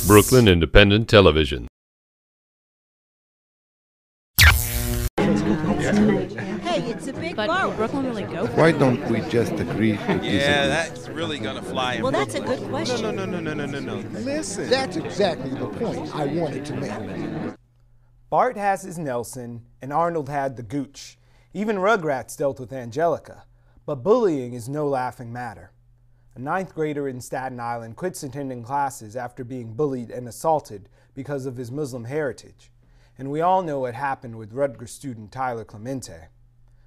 Brooklyn Independent Television. Hey, it's a big But boat. will Brooklyn really go for it? Why don't we just agree to disagree? Yeah, that's really gonna fly in Well, that's a Brooklyn. good question. No. Listen. That's exactly the point I wanted to make. Bart has his Nelson, and Arnold had the Gooch. Even Rugrats dealt with Angelica. But bullying is no laughing matter. A 9th grader in Staten Island quits attending classes after being bullied and assaulted because of his Muslim heritage. And we all know what happened with Rutgers student Tyler Clemente.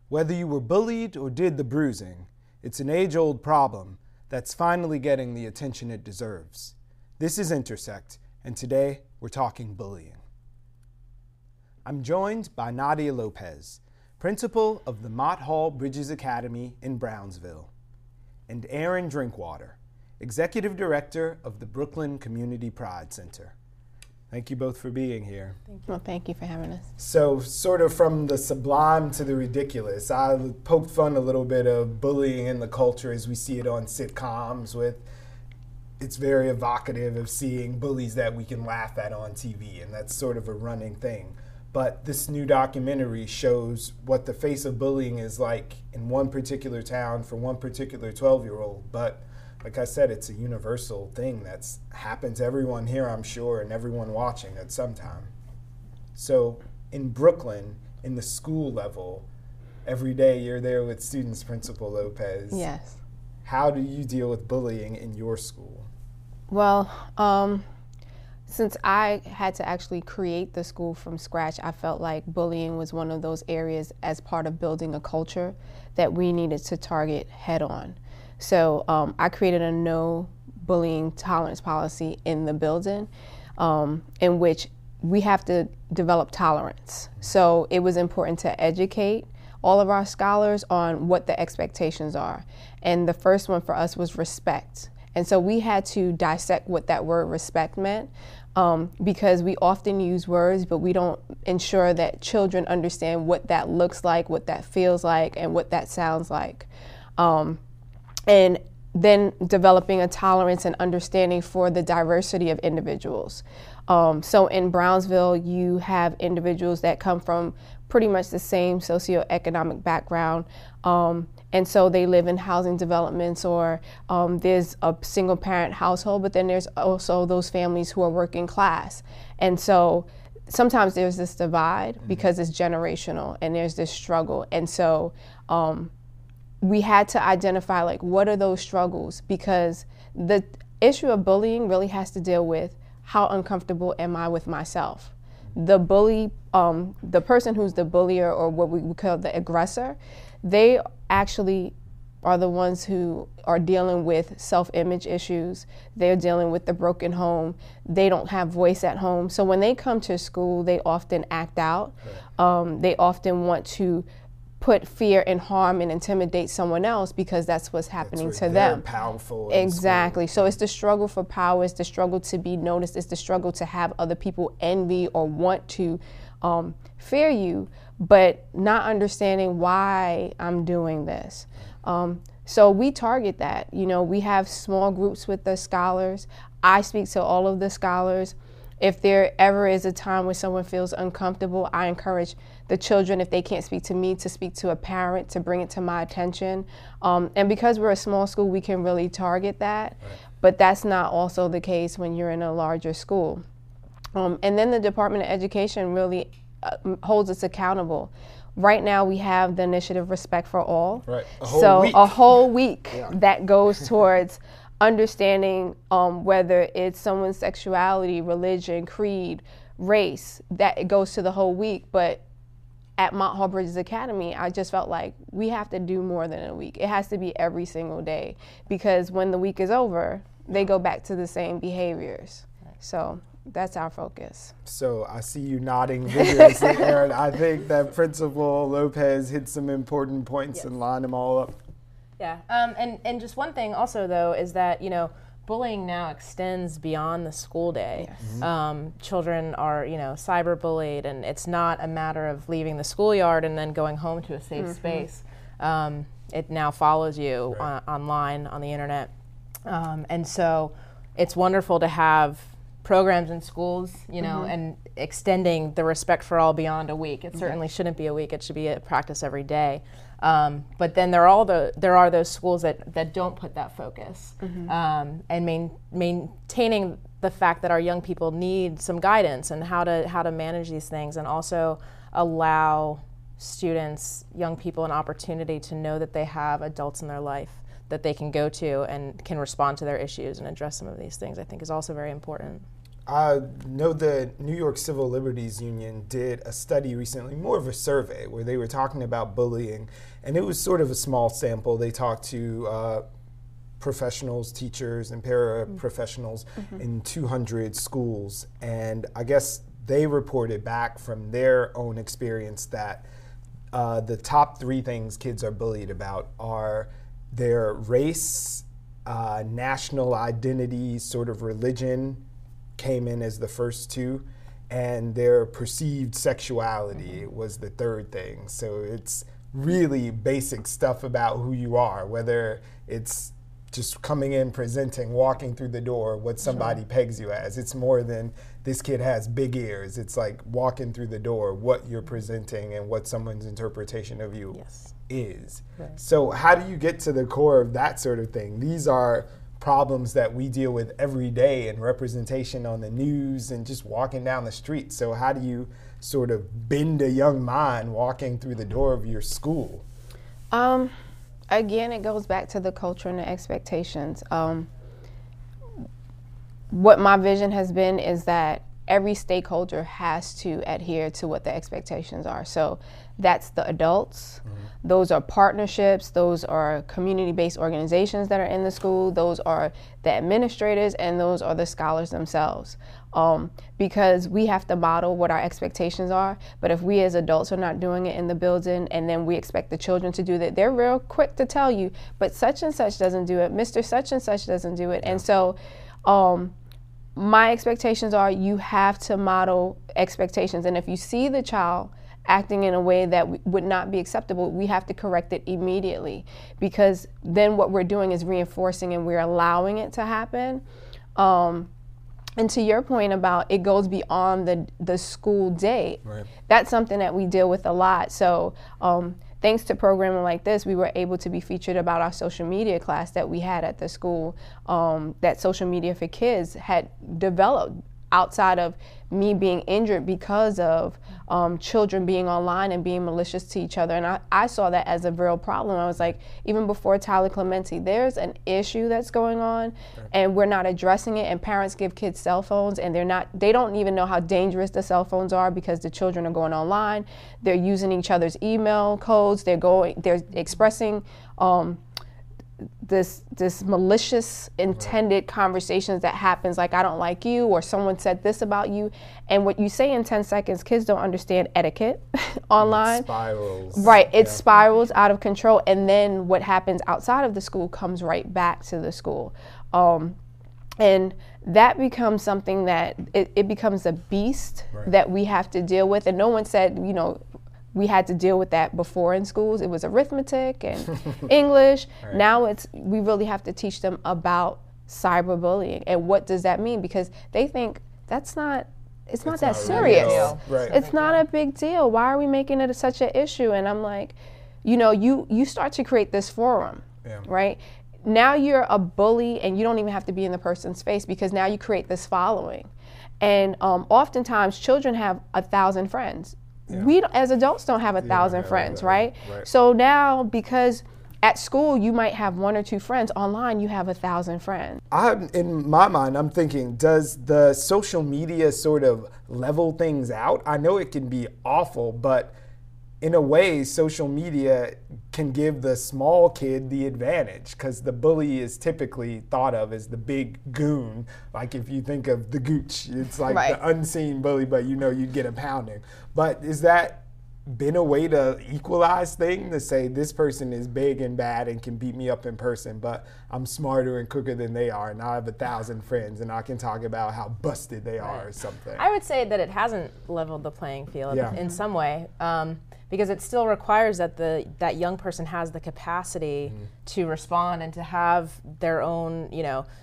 Whether you were bullied or did the bruising, it's an age-old problem that's finally getting the attention it deserves. This is Intersect, and today we're talking bullying. I'm joined by Nadia Lopez, principal of the Mott Hall Bridges Academy in Brownsville, and Erin Drinkwater, executive director of the Brooklyn Community Pride Center. Thank you both for being here. Well, thank you for having us. So, sort of from the sublime to the ridiculous, I poked fun a little bit of bullying in the culture as we see it on sitcoms. It's very evocative of seeing bullies that we can laugh at on TV, and that's sort of a running thing. But this new documentary shows what the face of bullying is like in one particular town for one particular 12-year-old. But like I said, it's a universal thing that's happened to everyone here, I'm sure, and everyone watching at some time. So in Brooklyn, in the school level, every day you're there with students, Principal Lopez. Yes. How do you deal with bullying in your school? Well, since I had to actually create the school from scratch, I felt like bullying was one of those areas as part of building a culture that we needed to target head on. So I created a no bullying tolerance policy in the building in which we have to develop tolerance. So it was important to educate all of our scholars on what the expectations are. And the first one for us was respect. And so we had to dissect what that word respect meant because we often use words, but we don't ensure that children understand what that looks like, what that feels like, and what that sounds like. And then developing a tolerance and understanding for the diversity of individuals. So in Brownsville, you have individuals that come from pretty much the same socioeconomic background. And so they live in housing developments or there's a single parent household, but then there's also those families who are working class. And so sometimes there's this divide because it's generational and there's this struggle. And so we had to identify like what are those struggles, because the issue of bullying really has to deal with how uncomfortable am I with myself. The bully, the person who's the bullier or what we would call the aggressor, they actually are the ones who are dealing with self-image issues. They're dealing with the broken home. They don't have voice at home. So when they come to school, they often act out. Right. They often want to put fear and harm and intimidate someone else because that's what's happening to them. They're powerful. Exactly. So it's the struggle for power, it's the struggle to be noticed, it's the struggle to have other people envy or want to fear you, but not understanding why I'm doing this. So we target that. You know, we have small groups with the scholars. I speak to all of the scholars. If there ever is a time when someone feels uncomfortable, I encourage the children, if they can't speak to me, to speak to a parent, to bring it to my attention. And because we're a small school, we can really target that. Right. But that's not also the case when you're in a larger school. And then the Department of Education really holds us accountable. Right now we have the initiative Respect for All. Right. A whole week yeah. that goes towards understanding whether it's someone's sexuality, religion, creed, race, that it goes to the whole week. But at Mott Hall Bridges Academy, I just felt like we have to do more than a week. It has to be every single day, because when the week is over, they go back to the same behaviors. So that's our focus. So I see you nodding vigorously, Erin. I think that Principal Lopez hit some important points and lined them all up. Yeah, and just one thing also though is that, you know, bullying now extends beyond the school day. Yes. Mm-hmm. Children are, you know, cyberbullied, and it's not a matter of leaving the schoolyard and then going home to a safe mm-hmm. space. It now follows you online, on the internet. And so it's wonderful to have programs in schools, you know, and extending the respect for all beyond a week. It certainly shouldn't be a week. It should be a practice every day. But then there are those schools that don't put that focus, and maintaining the fact that our young people need some guidance and how to manage these things, and also allow students, young people, an opportunity to know that they have adults in their life that they can go to and can respond to their issues and address some of these things, I think is also very important. I know the New York Civil Liberties Union did a study recently, more of a survey, where they were talking about bullying, and it was sort of a small sample. They talked to professionals, teachers, and paraprofessionals in 200 schools, and I guess they reported back from their own experience that the top 3 things kids are bullied about are their race, national identity, sort of religion came in as the first 2, and their perceived sexuality was the 3rd thing. So it's really basic stuff about who you are, whether it's just coming in, presenting, walking through the door, what somebody pegs you as. It's more than this kid has big ears. It's like walking through the door, what you're presenting and what someone's interpretation of you is. Right. So how do you get to the core of that sort of thing? These are problems that we deal with every day in representation on the news and just walking down the street. So how do you sort of bend a young mind walking through the door of your school? Again, it goes back to the culture and the expectations. What my vision has been is that every stakeholder has to adhere to what the expectations are. So that's the adults, those are partnerships, those are community-based organizations that are in the school, those are the administrators, and those are the scholars themselves. Because we have to model what our expectations are, but if we as adults are not doing it in the building and then we expect the children to do that, they're real quick to tell you, but such and such doesn't do it, Mr. Such and such doesn't do it. And so my expectations are you have to model expectations, and if you see the child acting in a way that would not be acceptable, we have to correct it immediately, because then what we're doing is reinforcing and we're allowing it to happen. And to your point about it goes beyond the school day, that's something that we deal with a lot. So thanks to programming like this, we were able to be featured about our social media class that we had at the school, that Social Media for Kids had developed outside of me being injured because of children being online and being malicious to each other. And I saw that as a real problem. I was like, even before Tyler Clemente, there's an issue that's going on and we're not addressing it, and parents give kids cell phones and they don't even know how dangerous the cell phones are, because the children are going online, they're using each other's email codes, they're expressing this malicious intended conversations that happens, like I don't like you, or someone said this about you, and what you say in 10 seconds, kids don't understand etiquette online. It spirals. Right, it spirals out of control, and then what happens outside of the school comes right back to the school. And that becomes something that it becomes a beast that we have to deal with, and no one said, we had to deal with that before in schools. It was arithmetic and English. Now we really have to teach them about cyberbullying and what does that mean, because they think it's not that serious. It's not a big deal. Why are we making it such an issue? And I'm like, you start to create this forum, right? Now you're a bully and you don't even have to be in the person's face, because now you create this following. And oftentimes children have 1,000 friends. We as adults don't have 1,000 friends, right? So now, because at school you might have 1 or 2 friends, online you have 1,000 friends. In my mind, I'm thinking, does the social media sort of level things out? I know it can be awful, but in a way, social media can give the small kid the advantage, because the bully is typically thought of as the big goon. Like if you think of the gooch, it's like the unseen bully, but you get a pounding. But is that been a way to equalize things, to say this person is big and bad and can beat me up in person, but I'm smarter and quicker than they are, and I have 1,000 friends, and I can talk about how busted they are or something. I would say that it hasn't leveled the playing field in some way, because it still requires that that young person has the capacity to respond and to have their own,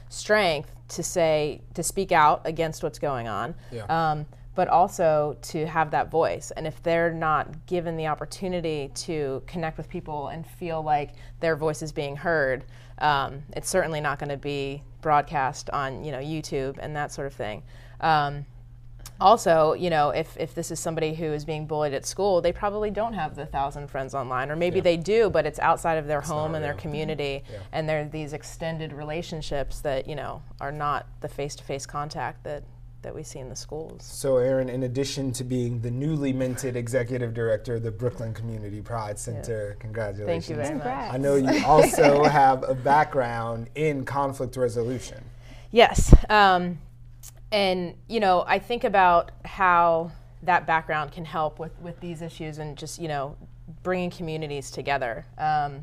strength to speak out against what's going on. But also to have that voice. And if they're not given the opportunity to connect with people and feel like their voice is being heard, it's certainly not going to be broadcast on YouTube and that sort of thing. Also, if this is somebody who is being bullied at school, they probably don't have the 1,000 friends online, or maybe they do, but it's outside of their home and their community, and they're these extended relationships that are not the face-to-face contact that we see in the schools. So Erin, in addition to being the newly minted executive director of the Brooklyn Community Pride Center, congratulations. Thank you very much. I know you also have a background in conflict resolution. Yes, and I think about how that background can help with these issues and just bringing communities together.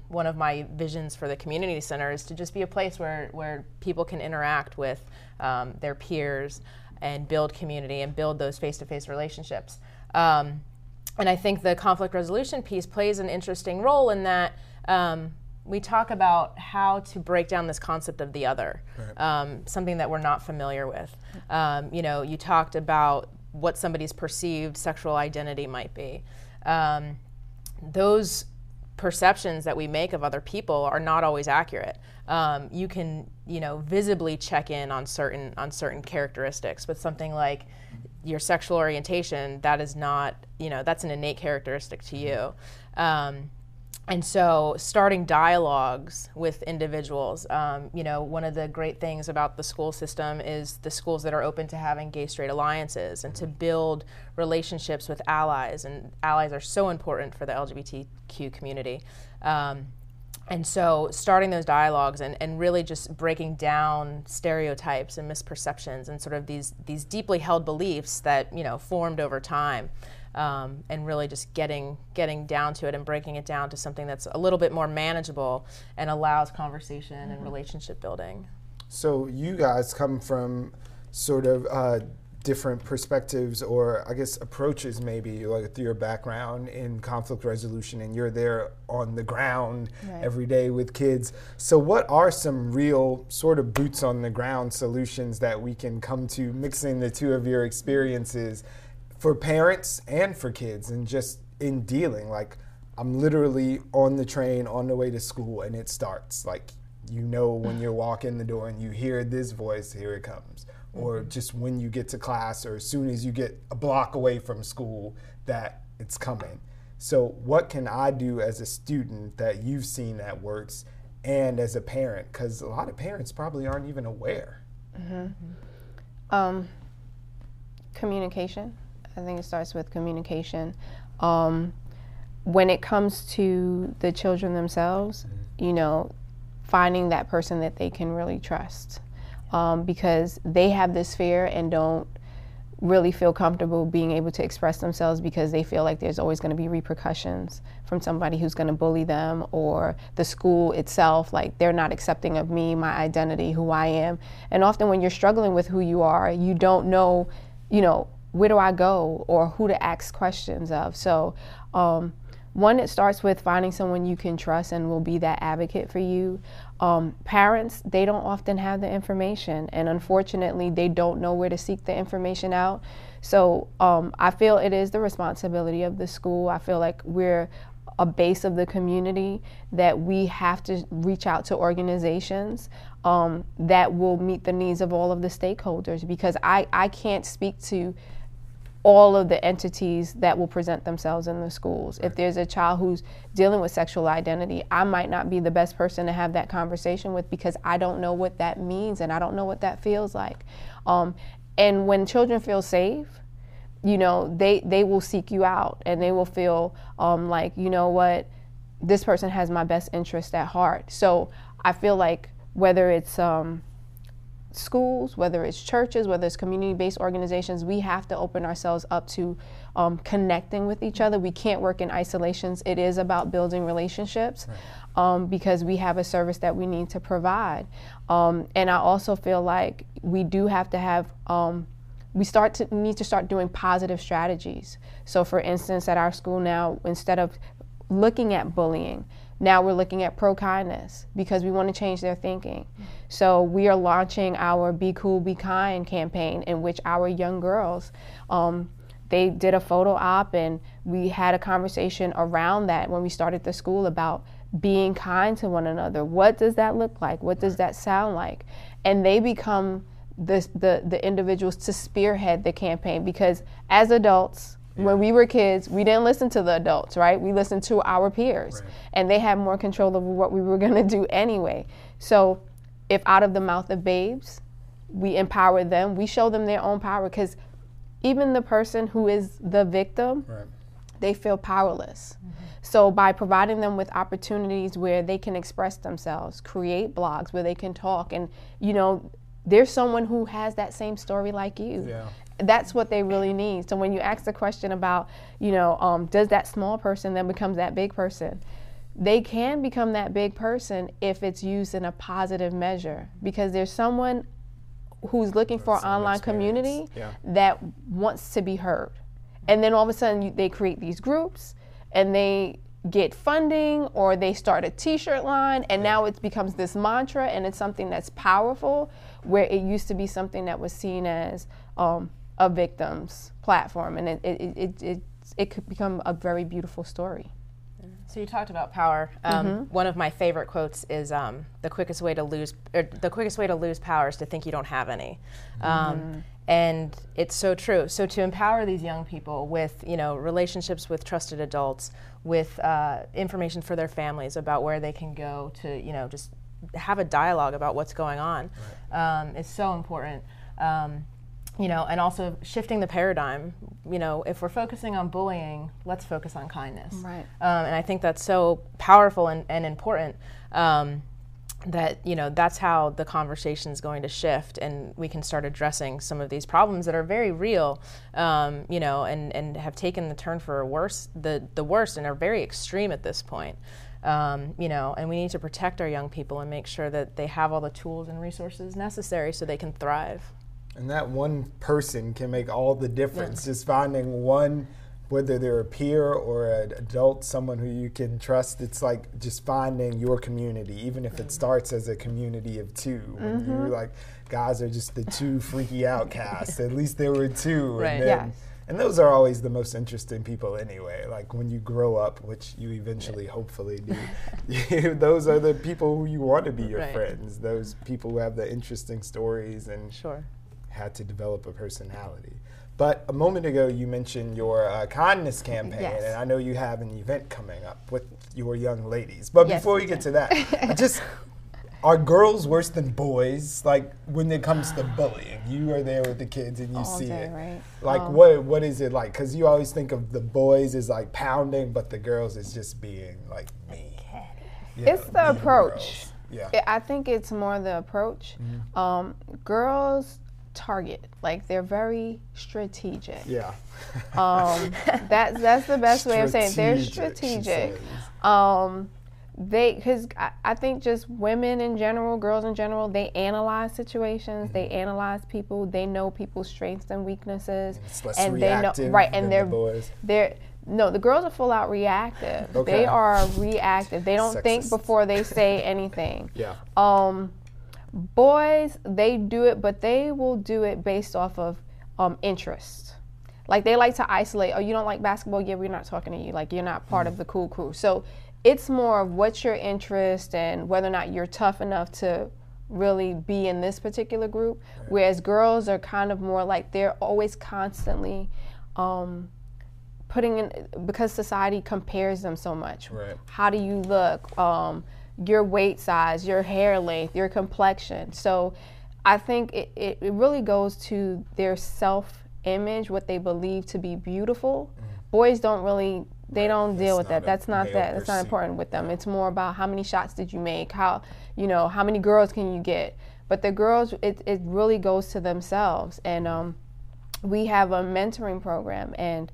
One of my visions for the community center is to just be a place where people can interact with their peers and build community and build those face-to-face relationships. And I think the conflict resolution piece plays an interesting role in that we talk about how to break down this concept of the other, something that we're not familiar with. You talked about what somebody's perceived sexual identity might be. Those perceptions that we make of other people are not always accurate. You can, visibly check in on certain characteristics, but something like your sexual orientation, that is not, that's an innate characteristic to you. And so starting dialogues with individuals, one of the great things about the school system is the schools that are open to having gay-straight alliances and to build relationships with allies, and allies are so important for the LGBTQ community. And so starting those dialogues and really just breaking down stereotypes and misperceptions and sort of these deeply held beliefs that, formed over time. And really just getting down to it and breaking it down to something that's a little bit more manageable and allows conversation and relationship building. So you guys come from sort of different perspectives, or I guess approaches maybe, like your background in conflict resolution, and you're there on the ground every day with kids. So what are some real sort of boots on the ground solutions that we can come to, mixing the two of your experiences for parents and for kids, and just in dealing? Like, I'm literally on the train on the way to school, and it starts like, when you're walking the door and you hear this voice, here it comes. Or just when you get to class, or as soon as you get a block away from school, that it's coming. So what can I do as a student that you've seen that works, and as a parent? Because a lot of parents probably aren't even aware. Communication. I think it starts with communication. When it comes to the children themselves, finding that person that they can really trust, because they have this fear and don't really feel comfortable being able to express themselves, because they feel like there's always going to be repercussions from somebody who's going to bully them, or the school itself, like they're not accepting of me, my identity, who I am. And often when you're struggling with who you are, you don't know, where do I go, or who to ask questions of. So one, it starts with finding someone you can trust and will be that advocate for you. Parents, they don't often have the information, and unfortunately they don't know where to seek the information out. So I feel it is the responsibility of the school. I feel like we're a base of the community, that we have to reach out to organizations that will meet the needs of all of the stakeholders, because I can't speak to all of the entities that will present themselves in the schools. If there's a child who's dealing with sexual identity, I might not be the best person to have that conversation with, because I don't know what that means and I don't know what that feels like. And when children feel safe, they will seek you out, and they will feel like, what, this person has my best interest at heart. So I feel like whether it's schools, whether it's churches, whether it's community-based organizations, we have to open ourselves up to connecting with each other. We can't work in isolations. It is about building relationships, because we have a service that we need to provide. And I also feel like we do have to have, we need to start doing positive strategies. So for instance, at our school now, instead of looking at bullying, now we're looking at pro-kindness because we want to change their thinking. So we are launching our Be Cool, Be Kind campaign, in which our young girls, they did a photo op, and we had a conversation around that when we started the school about being kind to one another. What does that look like? What does that sound like? And they become the individuals to spearhead the campaign, because as adults, when we were kids, we didn't listen to the adults, right? We listened to our peers, and they had more control over what we were going to do anyway. So if out of the mouth of babes, we empower them, we show them their own power, because even the person who is the victim, they feel powerless. So by providing them with opportunities where they can express themselves, create blogs where they can talk, and there's someone who has that same story like you. That's what they really need. So when you ask the question about, does that small person then becomes that big person? They can become that big person if it's used in a positive measure, because there's someone who's looking for an online community that wants to be heard. And then all of a sudden they create these groups, and they get funding, or they start a t-shirt line, and now it becomes this mantra, and it's something that's powerful, where it used to be something that was seen as a victim's platform, and it could become a very beautiful story. So you talked about power. One of my favorite quotes is the quickest way to lose power is to think you don't have any. And it's so true. So to empower these young people with, relationships with trusted adults, with information for their families about where they can go to, just have a dialogue about what's going on, is so important. And also shifting the paradigm. If we're focusing on bullying, let's focus on kindness. Right. And I think that's so powerful and important. That that's how the conversation is going to shift, and we can start addressing some of these problems that are very real, and have taken the turn for the worst, and are very extreme at this point. And we need to protect our young people and make sure that they have all the tools and resources necessary so they can thrive. And that one person can make all the difference. Just finding one, whether they're a peer or an adult, someone who you can trust. It's like just finding your community, even if it starts as a community of two. When you're like, guys are just the two freaky outcasts. At least there were two. Right. And those are always the most interesting people anyway. Like when you grow up, which you eventually hopefully do, those are the people who you want to be your friends. Those people who have the interesting stories and had to develop a personality. But a moment ago, you mentioned your kindness campaign, and I know you have an event coming up with your young ladies. But before we get to that, are girls worse than boys? Like when it comes to bullying, you are there with the kids and you see it. Right? Like what is it like? Because you always think of the boys as like pounding, but the girls is just being like mean. It's the approach. I think it's more the approach. Girls target, like they're very strategic. That's the best way of saying it. They're strategic. Because I think just women in general, girls in general, they analyze situations, they analyze people, they know people's strengths and weaknesses, and they know and the girls are full out reactive. They are reactive. They don't think before they say anything. Boys, they do it, but they will do it based off of interest. Like they like to isolate. Oh, you don't like basketball? Yeah, we're not talking to you. Like you're not part of the cool crew. So it's more of what's your interest and whether or not you're tough enough to really be in this particular group. Whereas girls are kind of more like they're always constantly putting in, because society compares them so much. How do you look? Your weight size, your hair length, your complexion. So I think it really goes to their self-image, what they believe to be beautiful. Boys don't really, they don't deal with that. That's not important with them. It's more about how many shots did you make, how many girls can you get. But the girls, it really goes to themselves. And we have a mentoring program, and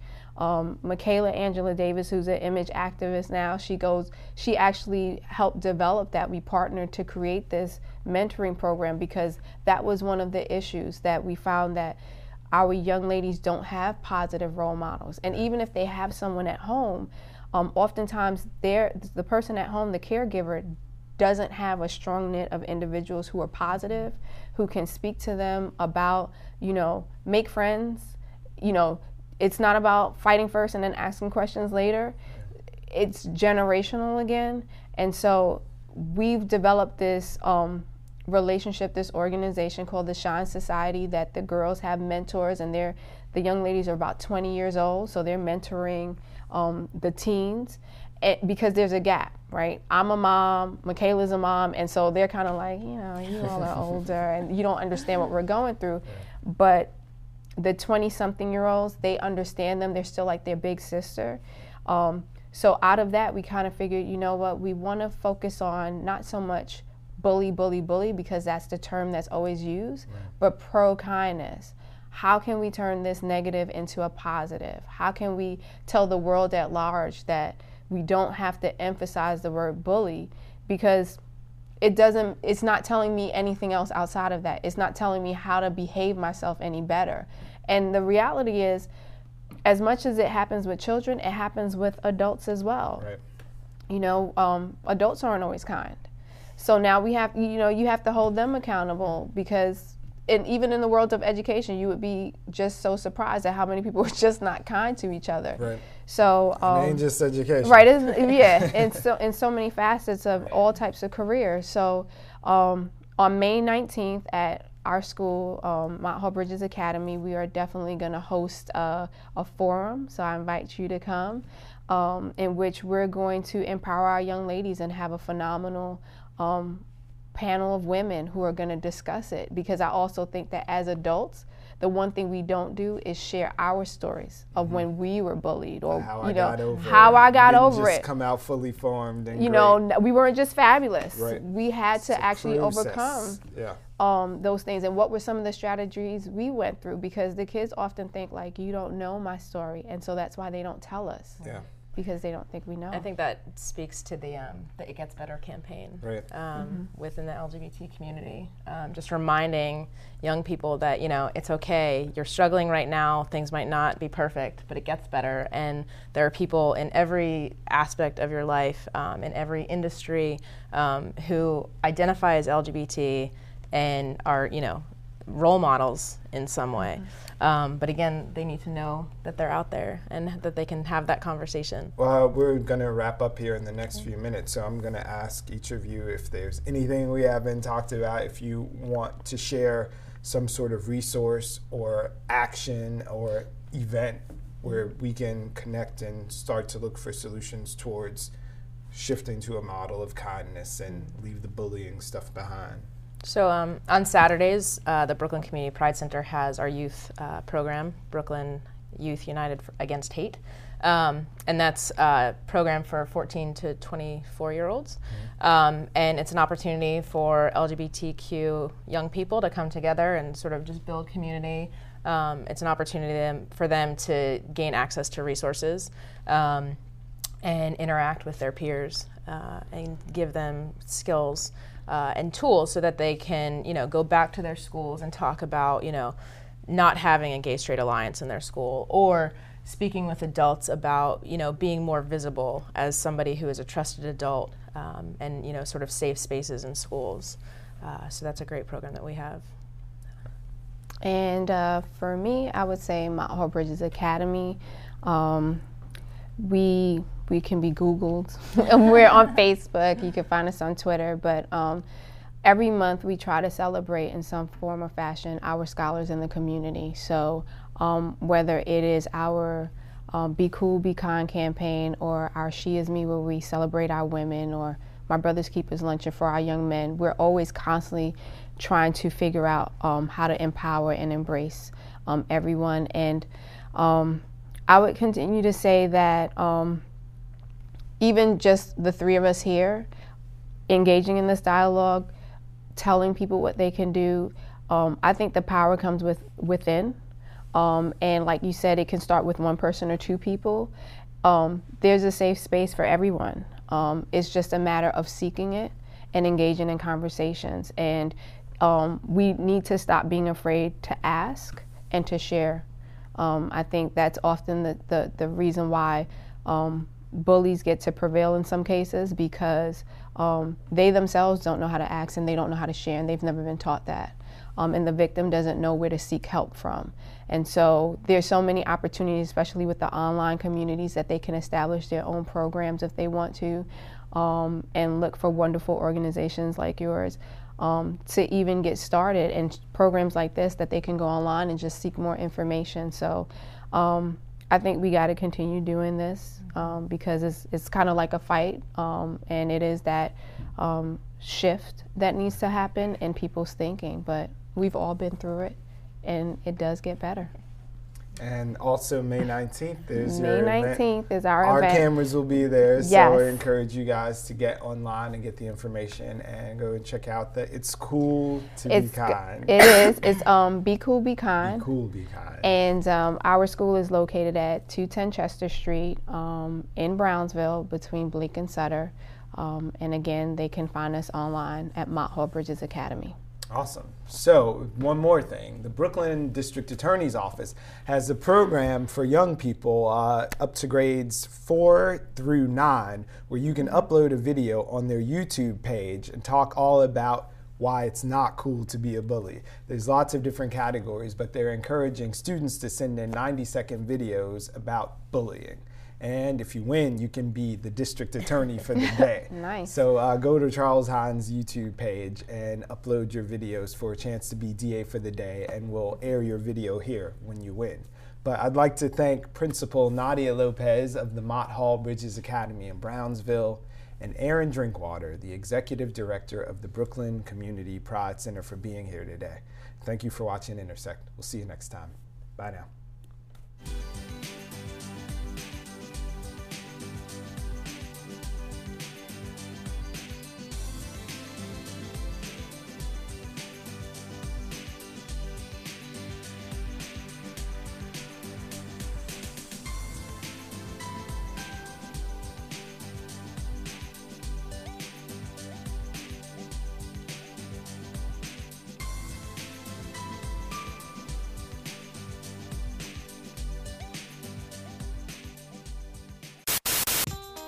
Michaela Angela Davis, who's an image activist now, she actually helped develop that. We partnered to create this mentoring program because that was one of the issues that we found, that our young ladies don't have positive role models. And even if they have someone at home, oftentimes the person at home, the caregiver, doesn't have a strong knit of individuals who are positive, who can speak to them about, make friends. It's not about fighting first and then asking questions later. It's generational again. And so we've developed this relationship, this organization called the Shawn Society, that the girls have mentors, and the young ladies are about 20 years old, so they're mentoring the teens, because there's a gap, right? I'm a mom, Michaela's a mom, and so they're kind of like, you all are older and you don't understand what we're going through. But the 20-something-year-olds, they understand them. They're still like their big sister. So out of that, we kind of figured, we want to focus on not so much bully, because that's the term that's always used, but pro-kindness. How can we turn this negative into a positive? How can we tell the world at large that we don't have to emphasize the word bully, because it's not telling me anything else outside of that. It's not telling me how to behave myself any better. And the reality is, as much as it happens with children, it happens with adults as well. Right. Adults aren't always kind. So now we have, you have to hold them accountable, because even in the world of education, you would be just so surprised at how many people are just not kind to each other. Right. So it ain't just education. Right. In so many facets of all types of careers. So on May 19th at our school, Mott Bridges Academy, we are definitely going to host a forum. So I invite you to come, in which we're going to empower our young ladies and have a phenomenal panel of women who are going to discuss it, because I also think that as adults, the one thing we don't do is share our stories of when we were bullied, or how I got over it. Just come out fully formed and we weren't just fabulous. Right. We had to actually overcome those things. And what were some of the strategies we went through? Because the kids often think like, you don't know my story, and so that's why they don't tell us. Yeah. Because they don't think we know. I think that speaks to the It Gets Better campaign, right. Within the LGBT community. Just reminding young people that, it's okay, you're struggling right now, things might not be perfect, but it gets better. And there are people in every aspect of your life, in every industry, who identify as LGBT and are, role models in some way. But again, they need to know that they're out there and that they can have that conversation. Well, we're going to wrap up here in the next few minutes, so I'm going to ask each of you if there's anything we haven't talked about, if you want to share some sort of resource or action or event where we can connect and start to look for solutions towards shifting to a model of kindness and leave the bullying stuff behind. So on Saturdays, the Brooklyn Community Pride Center has our youth program, Brooklyn Youth United Against Hate. And that's a program for 14 to 24-year-olds. And it's an opportunity for LGBTQ young people to come together and sort of just build community. It's an opportunity for them to gain access to resources and interact with their peers and give them skills and tools so that they can, go back to their schools and talk about, not having a gay-straight alliance in their school, or speaking with adults about, being more visible as somebody who is a trusted adult, and, sort of safe spaces in schools. So that's a great program that we have. And for me, I would say Mott Bridges Academy. We can be Googled. We're on Facebook. You can find us on Twitter. But every month we try to celebrate in some form or fashion our scholars in the community. So whether it is our Be Cool, Be Kind campaign, or our She Is Me, where we celebrate our women, or My Brother's Keeper's Luncheon for our young men, we're always constantly trying to figure out how to empower and embrace everyone. And I would continue to say that even just the three of us here engaging in this dialogue telling people what they can do. I think the power comes within. And like you said, it can start with one person or two people. There's a safe space for everyone. It's just a matter of seeking it and engaging in conversations. And we need to stop being afraid to ask and to share. I think that's often the reason why bullies get to prevail in some cases, because they themselves don't know how to ask and they don't know how to share, and they've never been taught that. And the victim doesn't know where to seek help from. And so there's so many opportunities, especially with the online communities, that they can establish their own programs if they want to, and look for wonderful organizations like yours to even get started, and programs like this that they can go online and just seek more information. So I think we got to continue doing this because it's kind of like a fight, and it is that shift that needs to happen in people's thinking. But we've all been through it, and it does get better. And also May 19th is May your 19th event. is our event. event. Our cameras will be there, so Yes. I encourage you guys to get online and get the information and go and check out the It's Cool to Be Kind. It is. It's Be Cool, Be Kind. Be Cool, Be Kind. And our school is located at 210 Chester Street in Brownsville, between Bleak and Sutter. And again, they can find us online at Mott Bridges Academy. Awesome. So, one more thing. The Brooklyn District Attorney's Office has a program for young people up to grades 4 through 9 where you can upload a video on their YouTube page and talk all about why it's not cool to be a bully. There's lots of different categories, but they're encouraging students to send in 90-second videos about bullying. And if you win, you can be the district attorney for the day. Nice. So go to Charles Hines' YouTube page and upload your videos for a chance to be DA for the day, and we'll air your video here when you win. But I'd like to thank Principal Nadia Lopez of the Mott Bridges Academy in Brownsville, and Erin Drinkwater, the Executive Director of the Brooklyn Community Pride Center, for being here today. Thank you for watching Intersect. We'll see you next time. Bye now.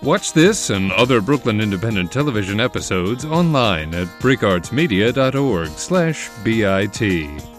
Watch this and other Brooklyn Independent Television episodes online at breakartsmedia.org/BIT.